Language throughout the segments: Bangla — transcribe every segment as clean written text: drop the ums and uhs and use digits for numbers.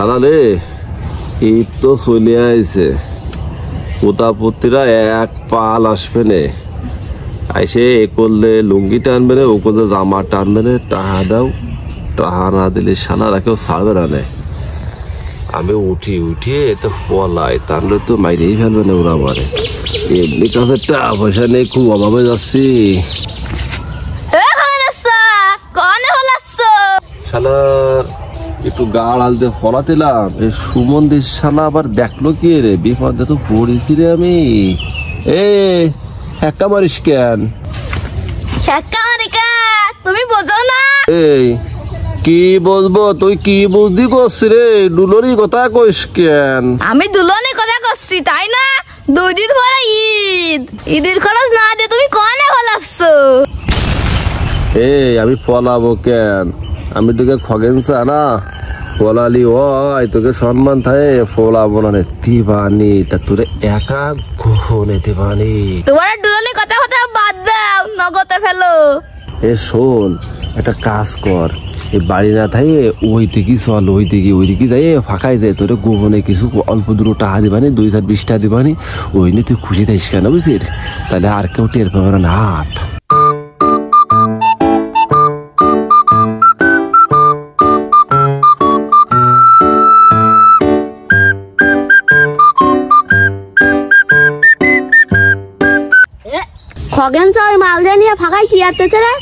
শালা রে ঈদ তো চলে আইছে, পোতাপত্তিরা এক পাল আসবে নে, আইসে এ করলে লুঙ্গি টানবে নে, ও করলে জামা টানবে নে, টাহা দাও, টাহা না দিলে শালারা কেউ ছাড়বে না নে। আমি উঠিয়ে তো পলাই, তাহলে তো মাইরেই ফেলবে না ওরা আমারে। এমনি কাছে টাকা পয়সা নেই, খুব অভাবে যাচ্ছি। শালার একটু গাড় আলতে ফলাতেলাম, এই সুমন্দির শালা আবার দেখলো কি রে, বিপদে তো পড়েছি রে আমি। এ হ্যাক্কা মারিস কেন? তুমি বোঝো না? এই কি বলবো, তুই কি বুদ্ধি করছিস রে? দুলনি কথা কইস কেন? আমি দুলনি কথা করছি তাই না? 2 দিন পরে ঈদ, ঈদের খরচ না দিয়ে তুমি কনে ফলাচ্ছ? এই আমি ফলাবো কেন? আমি তোকে খগেন চা না, ফলালি হয় তোকে সম্মান থাকে, ফলাবো না রে দিবানি, তা তোরে একা গোহনে দিবানি। তোমার দুলনি কথা বাদ দাও, নগদে ফেলো। এ শোন, একটা কাজ কর, এই বাড়ি না থাকে ওই দিকে চল, ওই দিকে যাই ফাঁকাই যায়, তোরে গোহনে কিছু অল্প দূর টাকা দিবানি, 2-4-20 টাকা দিবানি, ওই নিয়ে তুই খুশি থাকিস কেন বুঝিস? তাহলে আর কেউ টের পাবে না। হাট খগেন ওই মালদা নিয়ে ফাঁকাই কি আসতেছে রে?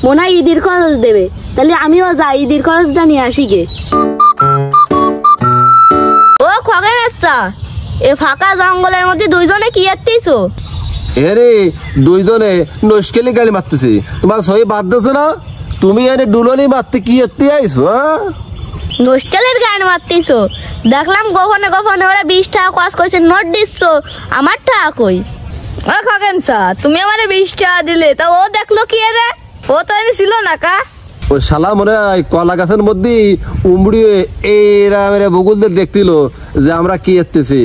মনে হয় ঈদের খরচ দেবে, তাহলে আমিও যাই ঈদের খরচটা নিয়ে আসি গে। ও খগেন আচ্ছা, এ ফাঁকা জঙ্গলের মধ্যে 2 জনে কি আসতেছো? এরে 2 জনে নস্কেলি গাড়ি মারতেছি, তোমার সহি বাদ দিছে না? তুমি এনে ডুলনি মারতে কি এতে আইছো? নস্কেলের গান মারতেছো? দেখলাম গোপনে ওরা 20 টাকা কস কইছে, নোট দিচ্ছ, আমার টাকা কই? ও খগেন তুমি আমারে 20 টাকা দিলে, তা ও দেখলো কি রে? ও তো ছিল না কা? ওই শালা মনে হয় কলা গাছের মধ্যে উমড়িয়ে এরা মেরে বগুলদের দেখছিল যে আমরা কি এতেছি।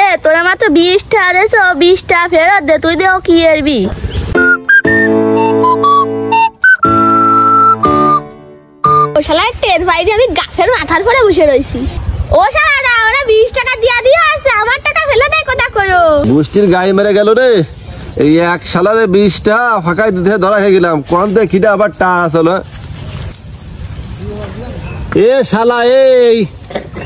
এ তোরা মাত্র 20 টাকা দিয়েছ, 20 টাকা ফেরত দে, তুই দেও কি এরবি? ও শালা টের পাইনি, আমি গাছের মাথার পরে বসে রইছি। ও শালা ওরা 20 টাকা দিয়া আছে, আমার টাকা ফেলে দেয় কথা কইও। গোষ্ঠীর গাড়ি মেরে গেল রে, এই এক শালারে 20 টাকা ফাঁকাই দিতে ধরা খেয়ে গেলাম। কোন দেখিটা আবার টা আসলো। এ শালা এই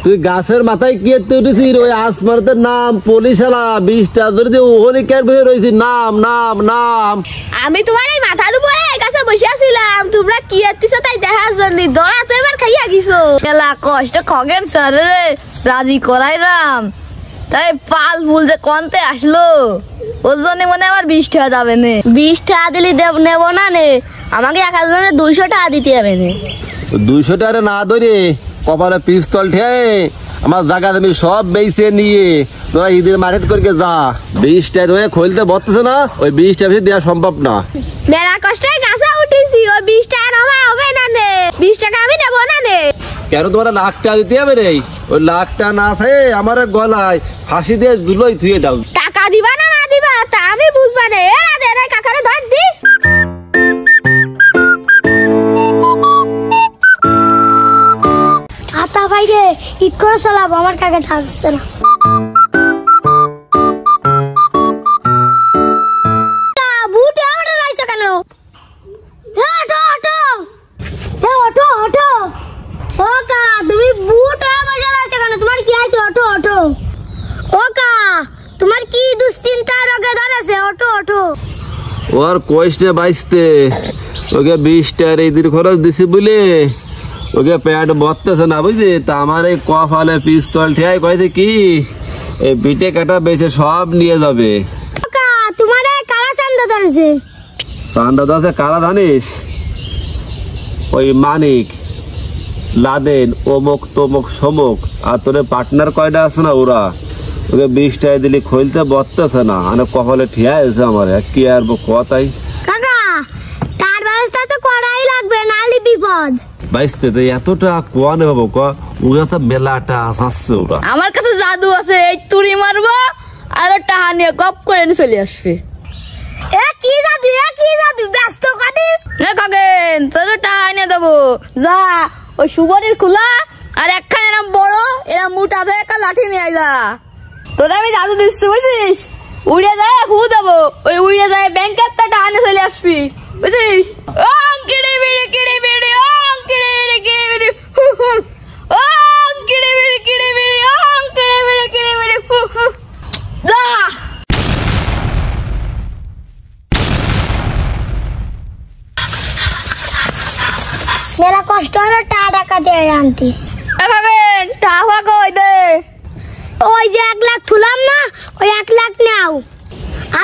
তুই গাছের মাথায় কি এতে উঠেছিস? ওই আসমারদের নাম পুলিশ শালা 20 টাকা ধরে দিয়ে ওখানে কেন বসে রয়েছিস? নাম নাম নাম। আমি তোমার এই মাথার উপরে গাছে বসে আছিলাম, তোমরা কি এতিছো তাই দেখার জন্য, ধরা তো এবার খাইয়া গেছো। শালা কষ্ট খগেন স্যার রে রাজি করাইলাম, তাই পাল ফুল যে কনতে আসলো, ওর জন্য মনে আমার 20 টাকা যাবে না। 20 টাকা দিলে নেব না নে, আমাকে 1200 টাকা দিতে হবে না। 200 টাকা না ধরে কপালে পিস্তল ঠেয়ে আমার জায়গা তুমি সব বেঁচে নিয়ে তোরা ঈদের মার্কেট করে যা। 20 টাকা ধরে খুলতে বলতেছে না, ওই 20 টাকা বেশি দেওয়া সম্ভব না। মেলা কষ্টে গাছে উঠেছি, ওই 20 টাকা নেওয়া হবে না নে, 20 টাকা আমি নেবো না নে। কেন তোমার 1 লাখ টাকা দিতে হবে রে? ওই 1 লাখ টাকা না আছে আমার গলায় ফাঁসি দিয়ে জুলোই ধুয়ে দাও। টাকা দিবা না না দিবা তা আমি বুঝবা না। এরা দে রে কাকারে ধর দি। আতা ভাই রে ঈদ করে চালাবো, আমার কাকে থাকছে না। ভূতে ওঠে যাইছো কেন? ওকা তুমি বুট বাজার আছে কেন? তোমার কি আছে? ওঠো। ওকা তোমার কি দুশ্চিন্তা রোগে ধরেছে? ওঠো। ওর কষ্টে বাইসতে ওকে 20 টাকার ঈদের খরচ দিছি বলে ওকে প্যাট বসতেছে না বুঝলি? তা আমার এই কপালে পিস্তল ঠেয়াই কয়েছে কি এই বিটে কাটা বেছে সব নিয়ে যাবে। তোমার কারা চান্দা ধরেছে? চান্দা ধরেছে কারা জানিস? ওই মানিক, লাদেন, অমুক তমুক সমুক, আর তোর পার্টনার কয়টা আছে না, ওরা ওকে 20 টাকা দিলে খুলতে বসতেছে না, মানে কপালে ঠিয়া আছে আমার। কি আর কথাই কাকা, তার ব্যবস্থা তো করাই লাগবে, নালি বিপদ। বাইসতে তো এতটা কোয়া নেবো ওরা তো মেলাটা আসছে। ওরা আমার কাছে জাদু আছে, এই তুড়ি মারবো আর টাকা নিয়ে গপ করে চলে আসবে। কি জাদু ব্যস্ত কাদি রে খগেন, তোর টাকা এনে দেবো। যা ওই সুবরের খোলা আর একখান এরম বড় এরম মোটা ধরে একটা লাঠি নিয়ে আইলা তোরা আমি জাদু দিচ্ছি বুঝছিস উড়ে যায় হু দেবো ওই উড়ে যায় ব্যাংকের টাকা আনে চলে আসবি বুঝছিস ও কিড়ে বিড়ে কিড়ে বিড়ে ও কিড়ে বিড়ে কিড়ে বিড়ে হু হু ও কিড়ে বিড়ে কিড়ে বিড়ে ও কিড়ে বিড়ে কিড়ে বিড়ে হু হু যা মেলা কষ্ট হলো টাকা দিয়ে আনতে খাবেন টাকা কই দে ওই যে 1 লাখ তুলাম না ওই 1 লাখ নাও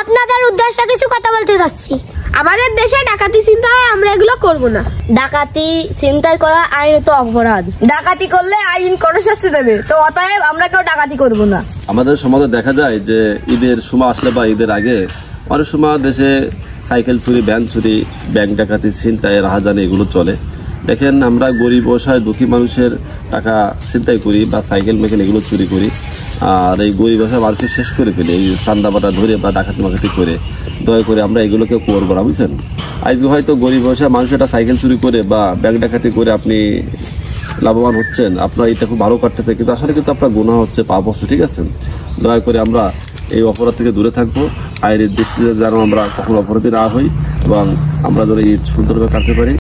আপনাদের উদ্দেশ্যে কিছু কথা বলতে যাচ্ছি আমাদের দেশে ডাকাতি চিন্তা হয় আমরা এগুলো করব না ডাকাতি চিন্তাই করা আইনত অপরাধ ডাকাতি করলে আইন কঠোর শাস্তি দেবে তো অতএব আমরা কেউ ডাকাতি করব না আমাদের সমাজে দেখা যায় যে ঈদের সময় আসলে বা ঈদের আগে অনেক সময় দেশে সাইকেল চুরি ভ্যান চুরি ব্যাংক ডাকাতি ছিনতাই রাহাজানি এগুলো চলে দেখেন আমরা গরিব অসহায় দুঃখী মানুষের টাকা ছিনতাই করি বা সাইকেল মেকেল এগুলো চুরি করি আর এই গরিব অসহায় মানুষকে শেষ করে ফেলি এই চান্দা বাটা ধরে বা ডাকাতি মাকাতি করে দয়া করে আমরা এগুলোকে করবো না বুঝছেন আজকে হয়তো গরিব অসহায় মানুষ একটা সাইকেল চুরি করে বা ব্যাংক ডাকাতি করে আপনি লাভবান হচ্ছেন আপনার এটা খুব ভালো কাটতেছে কিন্তু আসলে কিন্তু আপনার গুনাহ হচ্ছে পাপ হচ্ছে ঠিক আছে দয়া করে আমরা এই অপরাধ থেকে দূরে থাকবো আইনের দৃষ্টিতে যেন আমরা কখনো অপরাধী না হই এবং আমরা যেন এই সুন্দরভাবে কাটতে পারি